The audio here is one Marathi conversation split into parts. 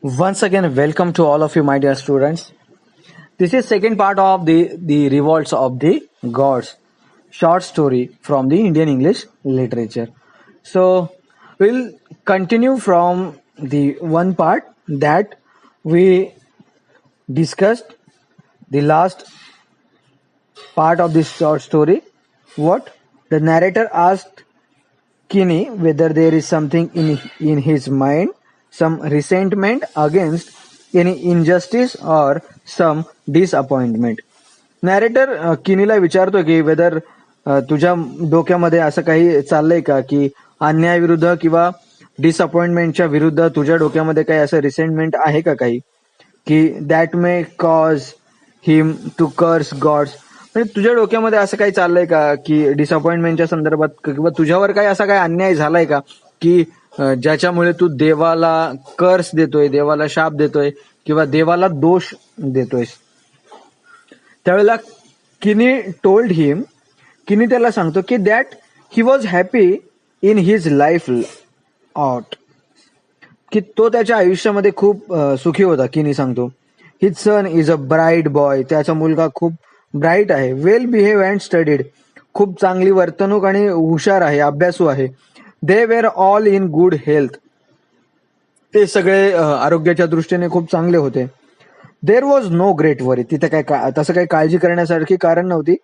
Once again, welcome to all of you, my dear students. This is second part of the revolts of the gods short story from the Indian English literature. So we'll continue from the one part that we discussed the last part of this short story. What the narrator asked Kinney whether there is something in his mind, some resentment against any injustice or some disappointment. Narrator किनीला विचारतो की वेदर तुझ्या डोक्यामध्ये असं काही चाललंय का की अन्यायाविरुद्ध किंवा डिसअपॉइंटमेंटच्या विरुद्ध तुझ्या डोक्यामध्ये काही असं रिसेंटमेंट आहे का काही की that may cause him to curse gods. म्हणजे तुझ्या डोक्यामध्ये असं काही चाललंय का की डिसअपॉइंटमेंटच्या संदर्भात किंवा तुझ्यावर काही असा काही अन्याय झालाय का की ज्याच्यामुळे तू देवाला कर्स देतोय, देवाला शाप देतोय किंवा देवाला दोष देतोयस. त्यावेळेला किनी त्याला सांगतो की that he was happy in his life out, की तो त्याच्या आयुष्यामध्ये खूप सुखी होता. किनी सांगतो his son is a bright boy, त्याचा मुलगा खूप ब्राईट आहे, वेल बिहेव अँड स्टडीड, खूप चांगली वर्तणूक आणि हुशार आहे, अभ्यासू आहे. They were all in good health, ते सगळे आरोग्याच्या दृष्टीने खूप चांगले होते. देर वॉज नो ग्रेट वरी, तिथे काय तसं काही काळजी करण्यासारखी कारण नव्हती.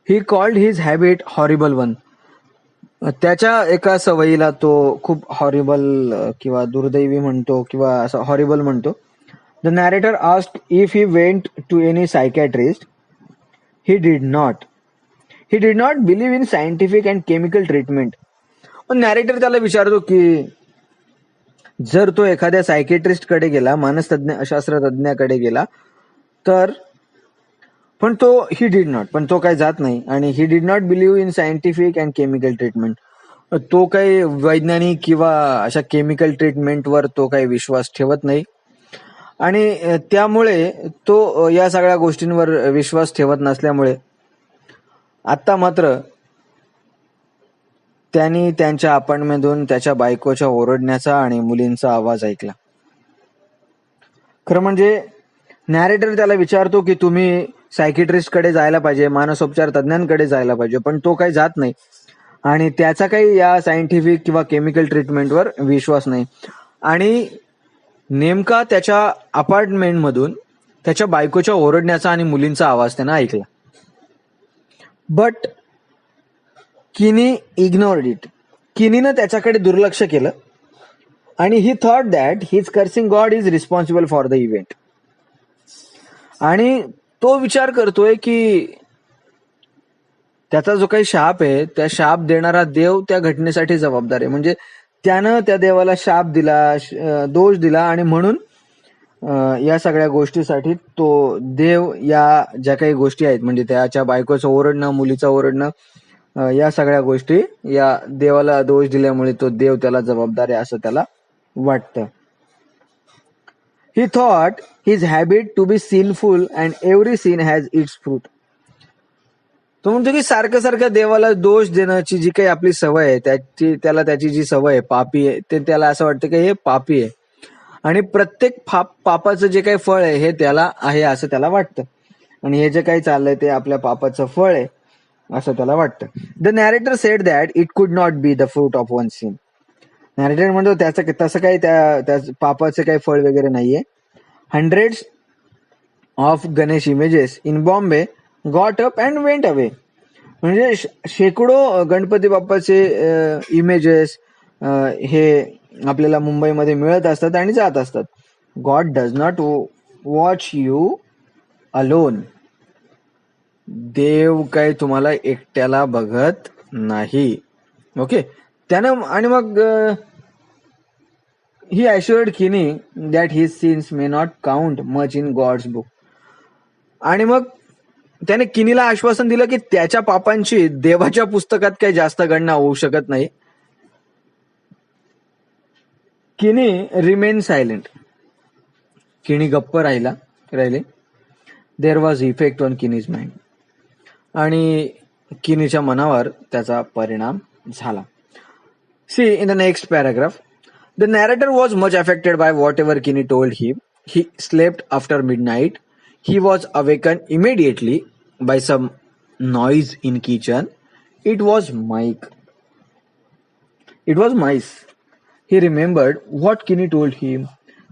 He called his habit horrible one, त्याच्या एका सवयीला तो खूप हॉरिबल किंवा दुर्दैवी म्हणतो किंवा असं हॉरिबल म्हणतो. The narrator asked if he went to any psychiatrist. He did not believe in scientific and chemical treatment. Narrator त्याला विचारतो की जर तो एखाद्या सायकेट्रिस्ट कडे गेला, मानसतज्ञ शास्त्रतज्ञाकडे गेला तर, पण तो काही जात नाही. आणि ही did not believe in scientific and chemical treatment, तो काही वैज्ञानिक किंवा अशा केमिकल ट्रीटमेंटवर तो काही विश्वास ठेवत नाही. आणि त्यामुळे तो या सगळ्या गोष्टींवर विश्वास ठेवत नसल्यामुळे आता मात्र त्यांनी त्यांच्या अपार्टमेंटमधून त्याच्या बायकोच्या ओरडण्याचा आणि मुलींचा आवाज ऐकला. खरं म्हणजे नॅरेटर त्याला विचारतो की तुम्ही सायकिट्रिस्ट कडे जायला पाहिजे, मानसोपचार तज्ञांकडे जायला पाहिजे, पण तो काही जात नाही आणि त्याचा काही या सायंटिफिक किंवा केमिकल ट्रीटमेंटवर विश्वास नाही. आणि नेमका त्याच्या अपार्टमेंटमधून त्याच्या बायकोच्या ओरडण्याचा आणि मुलींचा आवाज त्यानं ऐकला. बट किनी इग्नोर्ड इट, किनीनं त्याच्याकडे दुर्लक्ष केलं. आणि ही thought that his cursing God is responsible for the event. आणि तो विचार करतोय की त्याचा जो काही शाप आहे, त्या शाप देणारा देव त्या घटनेसाठी जबाबदार आहे. म्हणजे त्यानं त्या देवाला शाप दिला, दोष दिला, आणि म्हणून या सगळ्या गोष्टीसाठी तो देव या ज्या काही गोष्टी आहेत, म्हणजे त्याच्या बायकोचं ओरडणं, मुलीचं ओरडणं, या सगळ्या गोष्टी या देवाला दोष दिल्यामुळे तो देव त्याला जबाबदार आहे असं त्याला वाटतं. He thought his habit to be sinful and every sin has its fruit. तो म्हणतो की सारखं सारखं देवाला दोष देण्याची जी काही आपली सवय आहे, त्याची जी सवय आहे, पापी आहे, ते त्याला असं वाटतं की हे पापी आहे आणि प्रत्येक पापाचं जे काही फळ आहे हे त्याला आहे असं त्याला वाटतं. आणि हे जे काही चाललंय ते आपल्या पापाचं फळ आहे असं त्याला वाटतं. The narrator said that it could not be the fruit of one sin. Narrator म्हणतो त्याचं तसं काही त्या पापाचं काही फळ वगैरे नाहीये. Hundreds of Ganesh images in Bombay got up and went away. म्हणजे शेकडो गणपती बाप्पाचे इमेजेस हे आपल्याला मुंबईमध्ये मिळत असतात आणि जात असतात. God does not watch you alone. देव काही तुम्हाला एकट्याला बघत नाही. ओके, त्यानं आणि मग he assured Kini that his sins may not count much in God's book. आणि मग त्याने किनीला आश्वासन दिलं की त्याच्या पापांची देवाच्या पुस्तकात काही जास्त गणना होऊ शकत नाही. किनी रिमेन सायलेंट. किनी गप्प राहिले. There was effect on Kini's mind. आणि किनीच्या मनावर त्याचा परिणाम झाला. See in the next paragraph, The narrator was much affected by whatever Kinney told him. He slept after midnight. He was awakened immediately by some noise in kitchen. It was Mike. It was mice. He remembered what Kinney told him.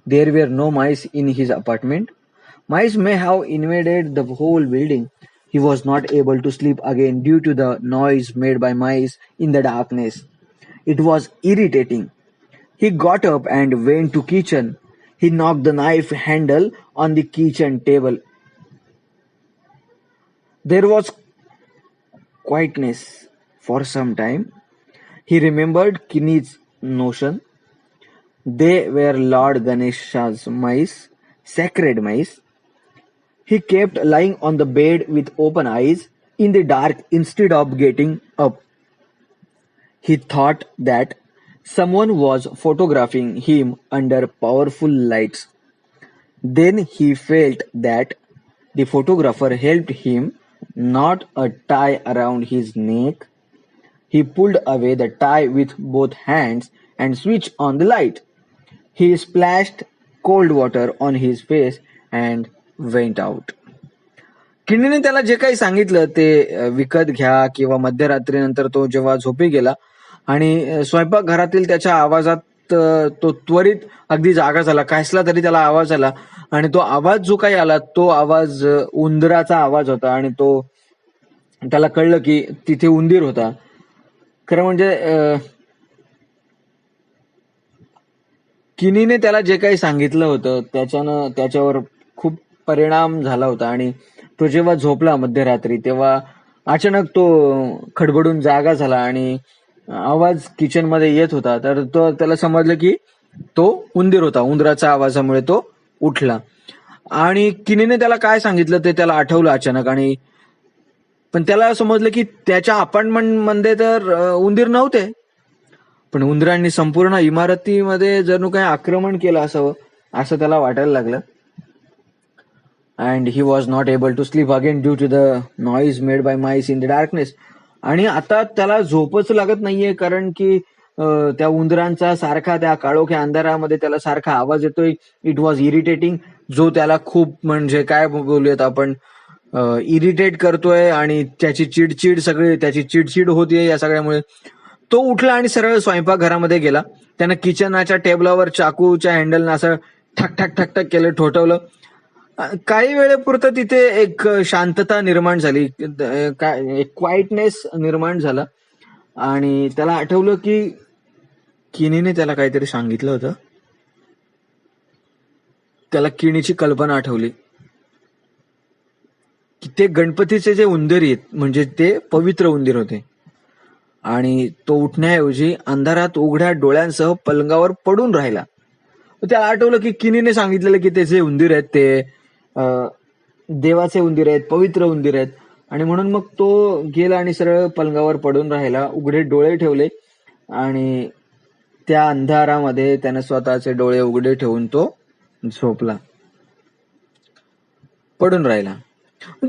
There were no mice in his apartment. Mice may have invaded the whole building. He was not able to sleep again due to the noise made by mice in the darkness. It was irritating. He got up and went to kitchen. He knocked the knife handle on the kitchen table. There was quietness for some time. He remembered Kinney's notion. They were Lord Ganesha's mice, sacred mice. He kept lying on the bed with open eyes in the dark instead of getting up. He thought that someone was photographing him under powerful lights. Then he felt that the photographer helped him knot a tie around his neck. He pulled away the tie with both hands and switched on the light. He splashed cold water on his face and went out. किडनीने त्याला जे काही सांगितलं ते विकत घ्या किंवा मध्यरात्रीनंतर तो जेव्हा झोपी गेला आणि स्वयंपाकघरातील त्याच्या आवाजात तो त्वरित अगदी जागा झाला. कसला तरी त्याला आवाज आला आणि तो आवाज जो काही आला तो आवाज उंदराचा आवाज होता आणि तो त्याला कळलं की तिथे उंदीर होता. खरं म्हणजे किनीने त्याला जे काही सांगितलं होतं त्याच्यानं त्याच्यावर खूप परिणाम झाला होता आणि तो जेव्हा झोपला मध्यरात्री तेव्हा अचानक तो खडबडून जागा झाला आणि आवाज किचन मध्ये येत होता. तर तो त्याला समजलं की तो उंदीर होता. उंदराच्या आवाजामुळे तो उठला आणि किनीने त्याला काय सांगितलं ते त्याला आठवलं अचानक. आणि पण त्याला समजलं की त्याच्या अपार्टमेंट मध्ये तर उंदीर नव्हते, पण उंदरांनी संपूर्ण इमारतीमध्ये जणू काही आक्रमण केलं असावं असं त्याला वाटायला लागलं. And he was not able to sleep again due to the noise made by mice in the darkness. आणि आता त्याला झोपच लागत नाहीये कारण की त्या उंदरांचा सारखा त्या काळोख्या अंधारामध्ये त्याला सारखा आवाज येतोय. इट वॉज इरिटेटिंग, जो त्याला खूप म्हणजे काय बोलूयात आपण इरिटेट करतोय आणि त्याची चिडचिड होतीये या सगळ्यामुळे. तो उठला आणि सरळ स्वयंपाकघरामध्ये गेला. त्यानं किचनच्या टेबलावर चाकूच्या हँडलनं असं ठक ठक ठक ठक केलं, ठोठवलं. काही वेळेपुरतं तिथे एक शांतता निर्माण झाली, एक क्वाइटनेस निर्माण झाला आणि त्याला आठवलं की किनीने त्याला काहीतरी सांगितलं होतं. त्याला किणीची कल्पना आठवली की ते गणपतीचे जे उंदीर आहेत म्हणजे ते पवित्र उंदीर होते आणि तो उठण्याऐवजी अंधारात उघड्या डोळ्यांसह पलंगावर पडून राहिला. त्याला आठवलं की किनीने सांगितलेलं की ते जे उंदीर आहेत ते देवाचे उंदीर आहेत, पवित्र उंदीर आहेत. आणि म्हणून मग तो गेला आणि सरळ पलंगावर पडून राहिला, उघडे डोळे ठेवले आणि त्या अंधारामध्ये त्याने स्वतःचे डोळे उघडे ठेवून तो झोपला, पडून राहिला.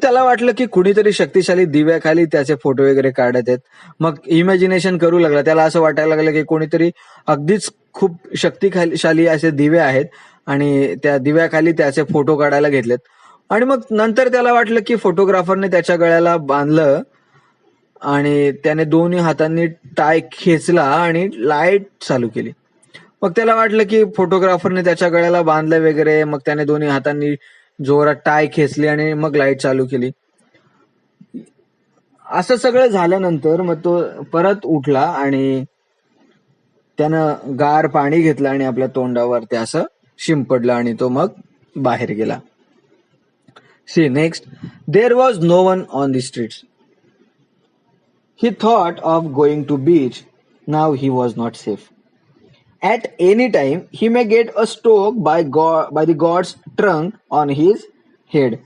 त्याला वाटलं की कुणीतरी शक्तिशाली दिव्याखाली त्याचे फोटो वगैरे काढत आहेत. मग इमॅजिनेशन करू लागला. त्याला असं वाटायला लागलं की कोणीतरी अगदीच खूप शक्तिशाली असे दिवे आहेत आणि त्या दिव्याखाली त्याचे फोटो काढायला घेतलेत. आणि मग नंतर त्याला वाटलं की फोटोग्राफरने त्याच्या गळ्याला बांधलं आणि त्याने दोन्ही हातांनी टाय खेचला आणि लाईट चालू केली. मग त्याला वाटलं की फोटोग्राफरने त्याच्या गळ्याला बांधलं वगैरे. मग त्याने दोन्ही हातांनी जोरात टाय खेचली आणि मग लाईट चालू केली. असं सगळं झाल्यानंतर मग तो परत उठला आणि त्यानं गार पाणी घेतलं आणि आपल्या तोंडावर ते असं शिंपडलं आणि तो मग बाहेर गेला. See next, there was no one on the streets. He thought of going to beach. Now he was not safe. At any time, he may get a stroke by the god's trunk on his head.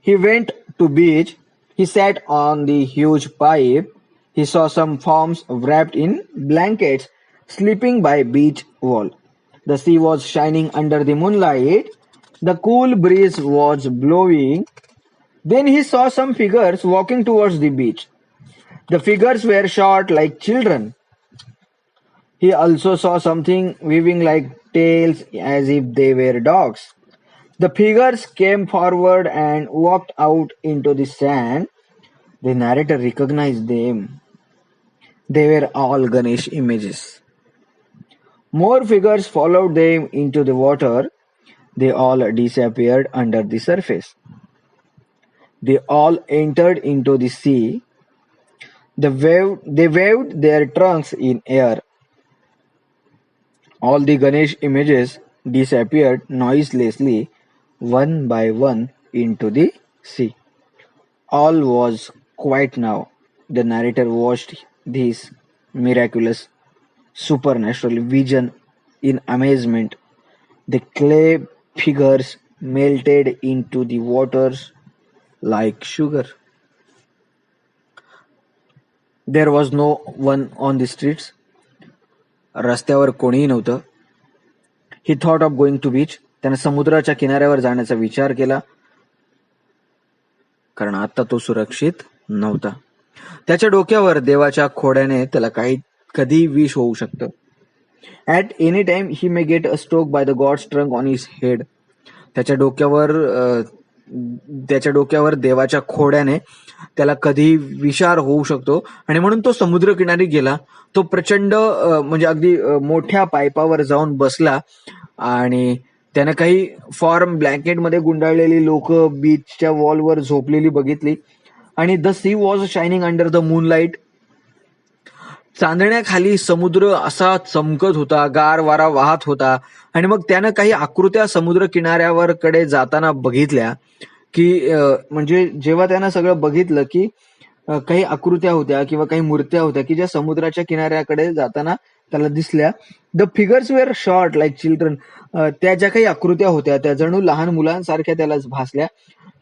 He went to beach. He sat on the huge pipe. He saw some forms wrapped in blankets sleeping by beach wall. The sea was shining under the moonlight. The cool breeze was blowing. Then he saw some figures walking towards the beach. The figures were short like children. He also saw something weaving like tails as if they were dogs. The figures came forward and walked out into the sand. The narrator recognized them. They were all Ganesh images. More figures followed them into the water. They all disappeared under the surface. They all entered into the sea. They waved their trunks in air. All the Ganesh images disappeared noiselessly, one by one, into the sea. All was quiet now. The narrator watched this miraculous supernatural vision in amazement. The clay figures melted into the waters like sugar. There was no one on the streets. रस्त्यावर कोणीही नव्हतं. He thought of going to beach. त्याने समुद्राच्या किनाऱ्यावर जाण्याचा विचार केला, कारण आता तो सुरक्षित नव्हता. त्याच्या डोक्यावर देवाच्या खोड्याने त्याला कधी विष होऊ शकतं. At any time he may get a stroke by the gods trunk on his head. त्याच्या डोक्यावर देवाच्या खोड्याने त्याला कधी विषार होऊ शकतो, आणि म्हणून तो समुद्रकिनारी गेला. तो प्रचंड म्हणजे अगदी मोठ्या पाईपावर जाऊन बसला, आणि त्याने काही फॉर्म ब्लँकेटमध्ये गुंडाळलेली लोक बीचच्या वॉलवर झोपलेली बघितली. आणि the sea was shining under the moonlight. चांदण्याखाली समुद्र असा चमकत होता, गार वारा वाहत होता. आणि मग त्यानं काही आकृत्या समुद्र किनाऱ्यावर कडे जाताना बघितल्या, की म्हणजे जेव्हा त्यानं सगळं बघितलं की काही आकृत्या होत्या किंवा काही मूर्त्या होत्या की ज्या समुद्राच्या किनाऱ्याकडे जाताना त्याला दिसल्या. The figures were short like children. त्या ज्या काही आकृत्या होत्या त्या जणू लहान मुलांसारख्या त्याला भासल्या.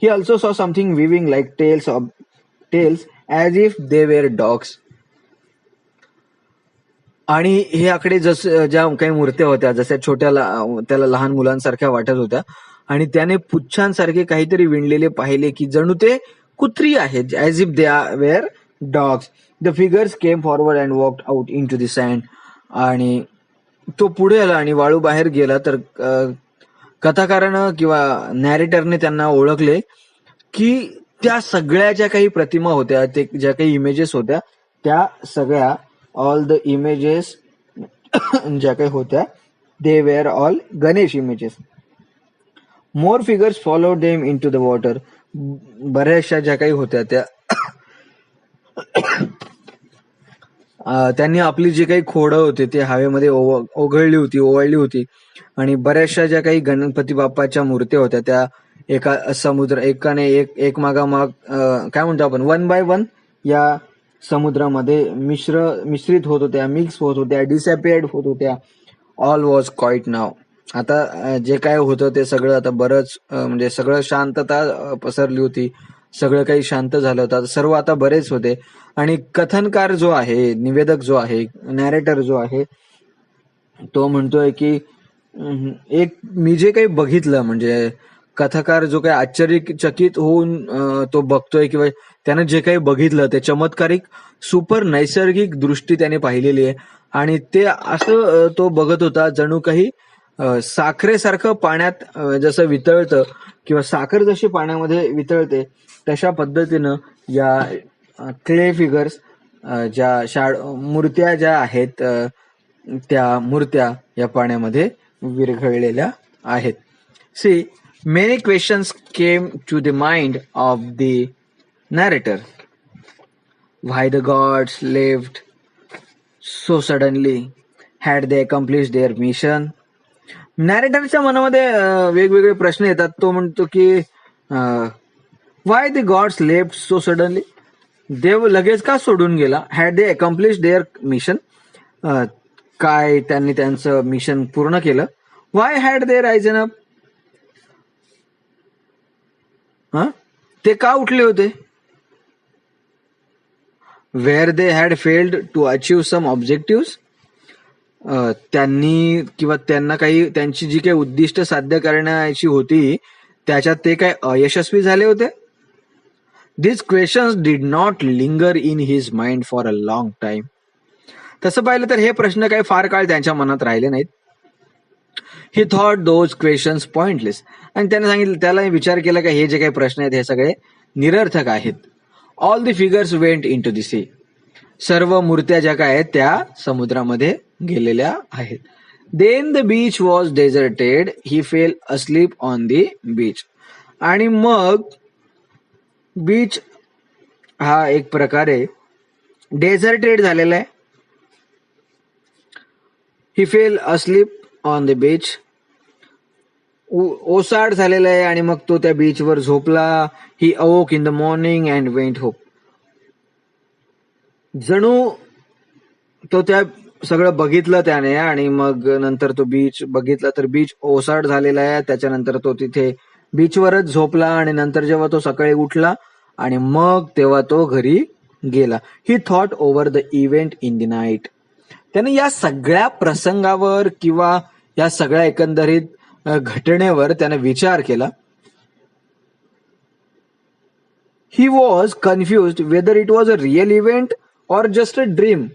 He also saw something weaving like tails as if they were dogs. आणि हे आकडे ज्या काही मूर्त्या होत्या जशा त्याला लहान मुलांसारख्या वाटत होत्या, आणि त्याने पुच्छांसारखे काहीतरी विणलेले पाहिले की जणू ते कुत्री आहेत, as if they were dogs. The figures came forward and walked out in to the sand. आणि तो पुढे आला आणि वाळू बाहेर गेला. तर कथाकारानं किंवा नॅरेटरने त्यांना ओळखले की त्या सगळ्या ज्या काही प्रतिमा होत्या, ते ज्या काही इमेजेस होत्या, त्या सगळ्या ऑल द इमेजेस ज्या काही होत्या they were all Ganesh images. More figures followed them in to the water. बऱ्याचशा ज्या काही होत्या त्या त्यांनी आपली जी काही खोडं होती ते हवेमध्ये ओघळली होती. आणि बऱ्याचशा ज्या काही गणपती बाप्पाच्या मूर्त्या होत्या त्या एकाने एक मागामाग काय म्हणतो आपण वन बाय वन या समुद्रामध्ये मिश्रित होत होत्या, मिक्स होत होत्या, डिसअपिअर्ड होत होत्या. ऑल वॉज क्वाईट नाव. आता जे काय होतं ते सगळं आता बरंच म्हणजे सगळं शांतता पसरली होती. सगळं काही शांत झालं होतं. सर्व आता बरेच होते. आणि कथनकार जो आहे, निवेदक जो आहे, नॅरेटर जो आहे, तो म्हणतोय की मी जे काही बघितलं, म्हणजे कथाकार जो काही आश्चर्यचकित होऊन तो बघतोय किंवा त्यानं जे काही बघितलं ते चमत्कारिक सुपर नैसर्गिक दृष्टी त्याने पाहिलेली आहे. आणि ते असं तो बघत होता जणू काही साखरेसारखं पाण्यात जसं वितळतं किंवा साखर जशी पाण्यामध्ये वितळते तशा पद्धतीनं या क्ले फिगर्स ज्या मूर्त्या ज्या आहेत त्या मूर्त्या या पाण्यामध्ये विरघळलेल्या आहेत. See, many questions came to the mind of the narrator. Why the gods left so suddenly? Had they accomplished their mission? नॅरेटरच्या मनामध्ये वेगवेगळे प्रश्न येतात. तो म्हणतो की why the gods left so suddenly. देव लगेच का सोडून गेला. Had they accomplish their mission. काय त्यांनी त्यांचं मिशन पूर्ण केलं. Why had they risen up. ते का उठले होते. Where they had failed to achieve some objective. त्यांनी किंवा त्यांना काही त्यांची जी काही उद्दिष्ट साध्य करण्याची होती त्याच्यात ते काय अयशस्वी झाले होते. These questions did not linger in his mind for a long time. तसं पाहिलं तर हे प्रश्न काही फार काळ त्यांच्या मनात राहिले नाहीत. ही थॉट दोज क्वेश्चन्स पॉइंटलेस. आणि त्याने सांगितलं, त्याला विचार केला की हे जे काही प्रश्न आहेत हे सगळे निरर्थक आहेत. All the figures went in to the sea. सर्व मूर्त्या ज्या काय आहेत त्या समुद्रामध्ये गेलेल्या आहेत. Then the beach was deserted. He fell asleep on the beach. आणि मग बीच हा एक प्रकारे डेझर्टेड झालेला आहे. He fell asleep on the beach. ओसाड झालेला आहे आणि मग तो त्या बीचवर झोपला. He awoke in the morning and went hope. जणू तो त्या सगळं बघितलं त्याने आणि मग नंतर तो बीच बघितला तर बीच ओसाड झालेला आहे. त्याच्यानंतर तो तिथे बीचवरच झोपला आणि नंतर जेव्हा तो सकाळी उठला आणि मग तेव्हा तो घरी गेला. ही thought over the event in the night. त्याने या सगळ्या प्रसंगावर किंवा या सगळ्या एकंदरीत घटनेवर त्याने विचार केला. He was confused whether it was a real event or just a dream.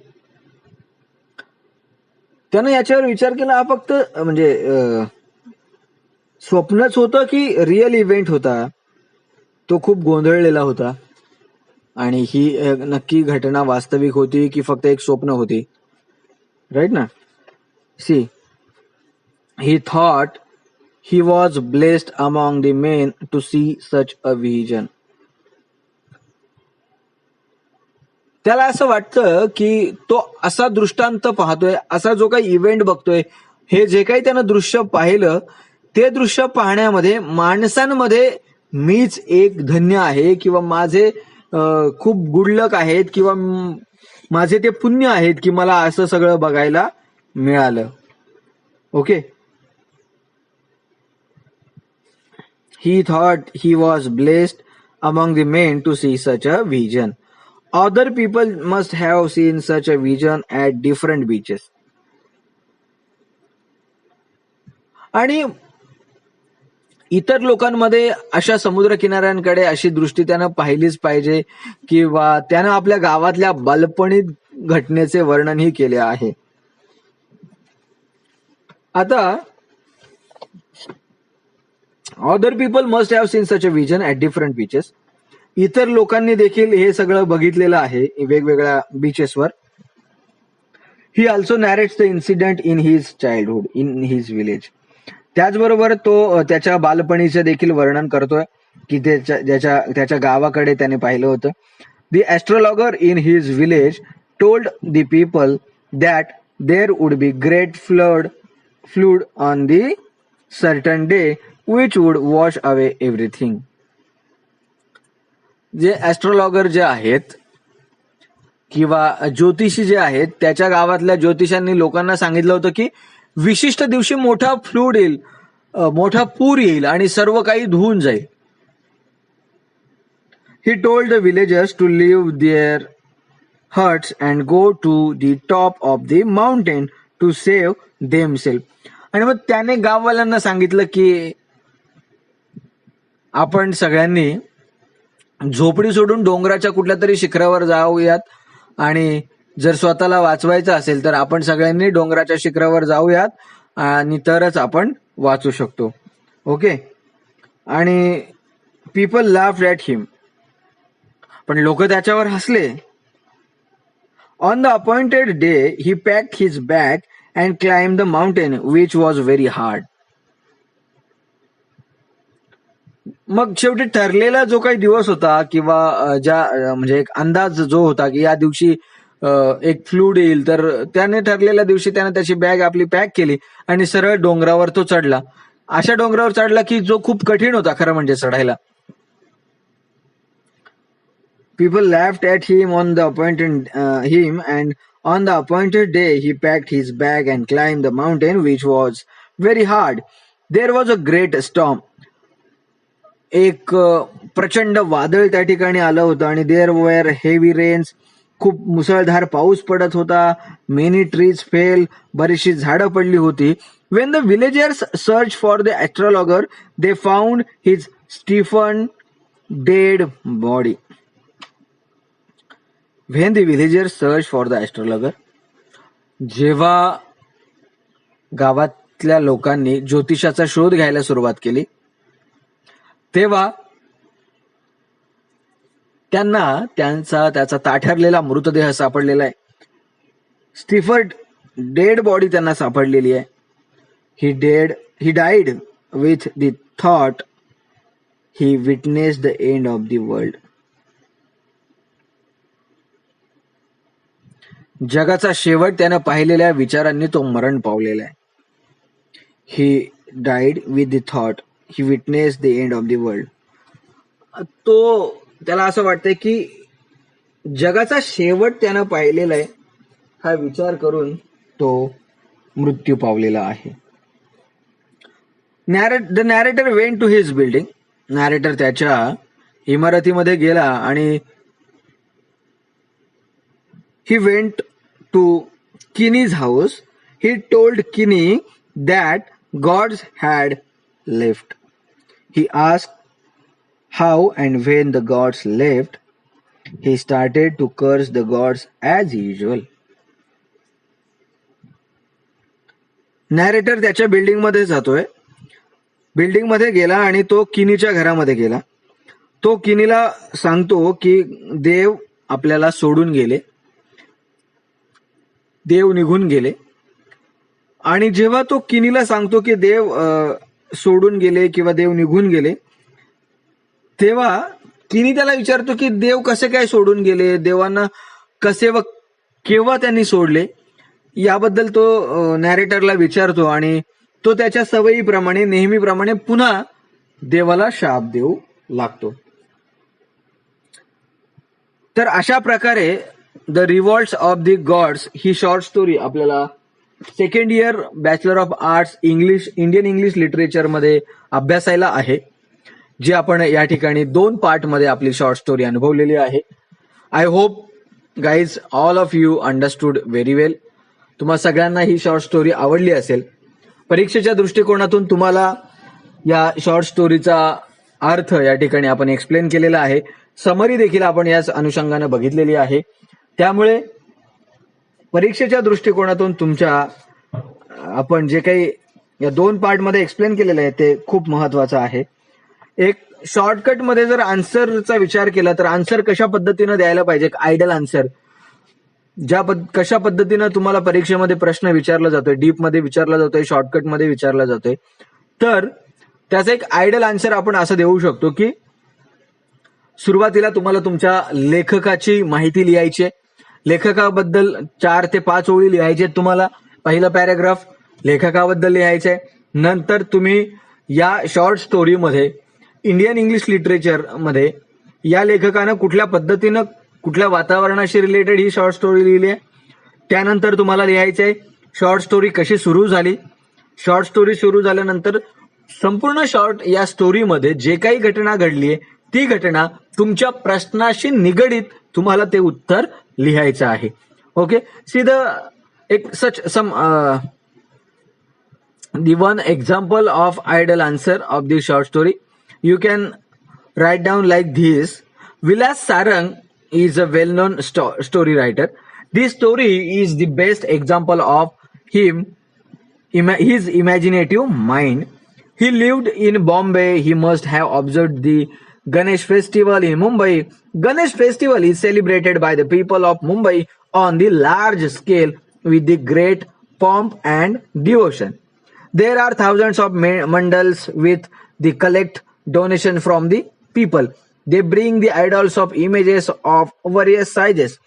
त्यानं याच्यावर विचार केला, हा फक्त म्हणजे स्वप्नच होतं की रिअल इव्हेंट होता. तो खूप गोंधळलेला होता आणि ही नक्की घटना वास्तविक होती की फक्त एक स्वप्न होती. राईट ना. See, he thought he was blessed among the men to see such a vision. त्याला असं वाटतं की तो असा दृष्टांत पाहतोय, असा जो काही इव्हेंट बघतोय, हे जे काही त्यानं दृश्य पाहिलं ते दृश्य पाहण्यामध्ये माणसांमध्ये मीच एक धन्य आहे किंवा माझे खूप गुडलक आहेत किंवा माझे ते पुण्य आहेत की मला असं सगळं बघायला मिळालं. Okay. He thought he was blessed among the men to see such a vision. Other people must have seen such a vision at different beaches. आणि इतर लोकांमध्ये अशा समुद्र किनाऱ्यांकडे अशी दृष्टी त्यानं पाहिलीच पाहिजे किंवा त्यानं आपल्या गावातल्या बालपणीत घटनेचे वर्णनही केले आहे. आता other people must have seen such a vision at different beaches. इतर लोकांनी देखील हे सगळं बघितलेलं आहे वेगवेगळ्या बीचेसवर. He also narrates the incident in his childhood in his village. त्याचबरोबर तो त्याच्या बालपणीचं देखील वर्णन करतोय की त्याच्या गावाकडे त्याने पाहिलं होतं. The astrologer in his village told the people that there would be great flood on the certain day which would wash away everything. जे ऍस्ट्रोलॉगर जे आहेत किंवा ज्योतिषी जे आहेत त्याच्या गावातल्या ज्योतिषांनी लोकांना सांगितलं होतं की विशिष्ट दिवशी मोठा फ्लूड येईल, मोठा पूर येईल आणि सर्व काही धुवून जाईल. He told the villagers to leave their huts and go to the top of the mountain to save themself. आणि मग त्याने गाववाल्यांना सांगितलं की आपण सगळ्यांनी झोपडी सोडून डोंगराच्या कुठल्या तरी शिखरावर जाऊयात आणि जर स्वतःला वाचवायचं असेल तर आपण सगळ्यांनी डोंगराच्या शिखरावर जाऊयात आणि तरच आपण वाचू शकतो. ओके. आणि पीपल लाफ्ड ॲट हिम. पण लोक त्याच्यावर हसले. On the appointed day he packed his bag and climb the mountain which was very hard. मग शेवटी ठरलेला जो काही दिवस होता किंवा ज्या म्हणजे एक अंदाज जो होता की या दिवशी एक फ्लूड येईल, तर त्याने ठरलेल्या दिवशी त्याने त्याची बॅग आपली पॅक केली आणि सरळ डोंगरावर तो चढला. अशा डोंगरावर चढला की जो खूप कठीण होता खरं म्हणजे चढायला. People laughed at him on the appointed and on the appointed day he packed his bag and climbed the mountain which was very hard. There was a great storm. एक प्रचंड वादळ त्या ठिकाणी आलं होतं आणि देअर वेअर हेवी रेन्स. खूप मुसळधार पाऊस पडत होता. Many trees fell. बरीचशी झाडं पडली होती. When the villagers search for the astrologer they found his stiffen dead body. When the villagers searched for the astrologer, जेव्हा गावातल्या लोकांनी ज्योतिषाचा शोध घ्यायला सुरुवात केली तेव्हा त्यांना त्याचा ताठरलेला मृतदेह सापडलेला आहे. स्टिफर्ड डेड बॉडी त्यांना सापडलेली आहे. He died with the thought he witness the end of the world. जगाचा शेवट त्यानं पाहिलेल्या विचारांनी तो मरण पावलेला आहे. He died with the thought he witness the end of the world. तो त्याला असं वाटतंय की जगाचा शेवट त्यानं पाहिलेला आहे हा विचार करून तो मृत्यू पावलेला आहे. The narrator went to his building. Narrator त्याच्या इमारतीमध्ये गेला आणि he went to Kinney's house. He told Kinney that gods had left. He asked how and when the gods left. He started to curse the gods as usual. Narrator त्याच्या बिल्डिंगमध्ये जातोय. बिल्डिंगमध्ये गेला आणि तो किनीच्या घरामध्ये गेला. तो किनीला सांगतो की देव आपल्याला सोडून गेले, देव निघून गेले. आणि जेव्हा तो किनीला सांगतो की देव सोडून गेले किंवा देव निघून गेले तेव्हा किनी त्याला विचारतो की देव कसे काय सोडून गेले, देवांना कसे व केव्हा त्यांनी सोडले, याबद्दल तो नॅरेटरला विचारतो. आणि तो त्याच्या सवयीप्रमाणे नेहमीप्रमाणे पुन्हा देवाला शाप देऊ लागतो. तर अशा प्रकारे the revolts of the gods ही शॉर्ट स्टोरी आपल्याला second year bachelor of arts Indian English literature मध्ये अभ्यासायला आहे, जी आपण या ठिकाणी 2 पार्ट मध्ये आपली शॉर्ट स्टोरी अनुभवलेली आहे. I hope guys all of you understood very well. तुम्हा सगळ्यांना ही शॉर्ट स्टोरी आवडली असेल. परीक्षेच्या दृष्टिकोनातून तुम्हाला या शॉर्ट स्टोरीचा अर्थ या ठिकाणी आपण एक्सप्लेन केलेला आहे. समरी देखील आपण याच अनुषंगाने बघितलेली आहे. त्यामुळे परीक्षेच्या दृष्टिकोनातून तुमच्या आपण जे काही या 2 पार्ट मध्ये एक्सप्लेन केलेलं आहे ते खूप महत्वाचं आहे. एक शॉर्टकट मध्ये जर आन्सरचा विचार केला तर आन्सर कशा पद्धतीनं द्यायला पाहिजे, आयडल आन्सर कशा पद्धतीनं तुम्हाला परीक्षेमध्ये प्रश्न विचारला जातोय, डीप मध्ये विचारला जातोय, शॉर्टकट मध्ये विचारला जातोय, तर त्याचा एक आयडल आन्सर आपण असं देऊ शकतो की सुरुवातीला तुम्हाला तुमच्या लेखकाची माहिती लिहायची आहे. लेखकाबद्दल 4 ते 5 ओळी लिहायचे तुम्हाला. पहिलं पॅराग्राफ लेखकाबद्दल लिहायचंय. नंतर तुम्ही या शॉर्ट स्टोरीमध्ये इंडियन इंग्लिश लिटरेचर मध्ये या लेखकानं कुठल्या पद्धतीनं कुठल्या वातावरणाशी रिलेटेड ही शॉर्ट स्टोरी लिहिली आहे. त्यानंतर तुम्हाला लिहायचंय शॉर्ट स्टोरी कशी सुरू झाली. शॉर्ट स्टोरी सुरू झाल्यानंतर संपूर्ण शॉर्ट या स्टोरीमध्ये जे काही घटना घडलीय ती घटना तुमच्या प्रश्नाशी निगडीत तुम्हाला ते उत्तर लिहायचं आहे. ओके, सी द एक सच सम the one example of idle answer of the short story you can write down like this. Vilas Sarang is a well-known story writer. This story is the best example of his imaginative mind. He lived in Bombay. He must have observed the Ganesh festival in Mumbai. Ganesh festival is celebrated by the people of Mumbai on the large scale with the great pomp and devotion. There are thousands of mandals with the collect donation from the people. They bring the idols of images of various sizes.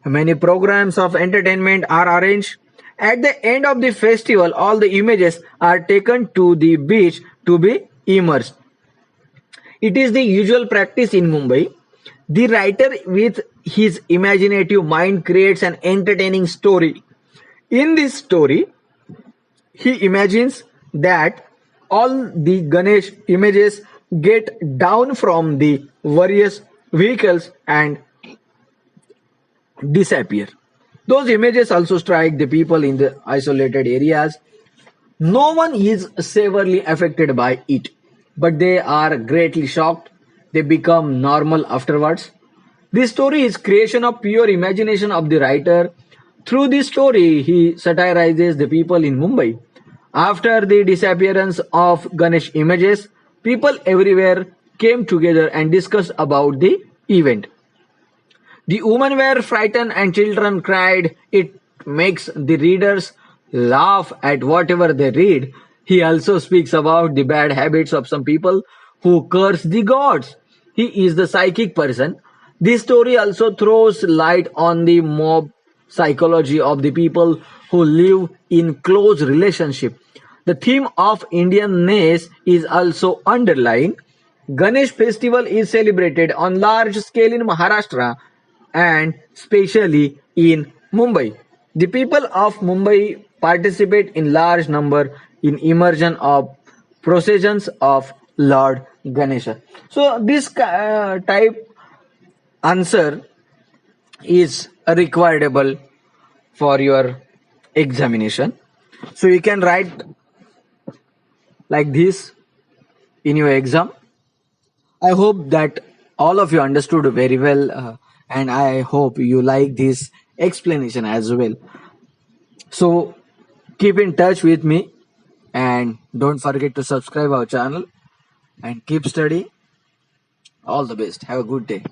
Many programs of entertainment are arranged. At the end of the festival, all the images are taken to the beach to be immersed. It is the usual practice in Mumbai. The writer, with his imaginative mind, creates an entertaining story. In this story, he imagines that all the Ganesh images get down from the various vehicles and disappear. Those images also strike the people in the isolated areas. No one is severely affected by it, but they are greatly shocked. They become normal afterwards. This story is creation of pure imagination of the writer. Through this story, he satirizes the people in Mumbai. After the disappearance of Ganesh images, people everywhere came together and discussed about the event. The women were frightened and children cried. It makes the readers laugh at whatever they read. He also speaks about the bad habits of some people who curse the gods. He is the psychic person. This story also throws light on the mob psychology of the people who live in close relationship. The theme of Indianness is also underlined. Ganesh festival is celebrated on large scale in Maharashtra and especially in Mumbai. The people of Mumbai participate in large number in immersion of processions of Lord Ganesha. So this type answer is requireable for your examination. So you can write like this in your exam. I hope that all of you understood very well, and I hope you like this explanation as well. So keep in touch with me and don't forget to subscribe our channel and keep studying. All the best. Have a good day.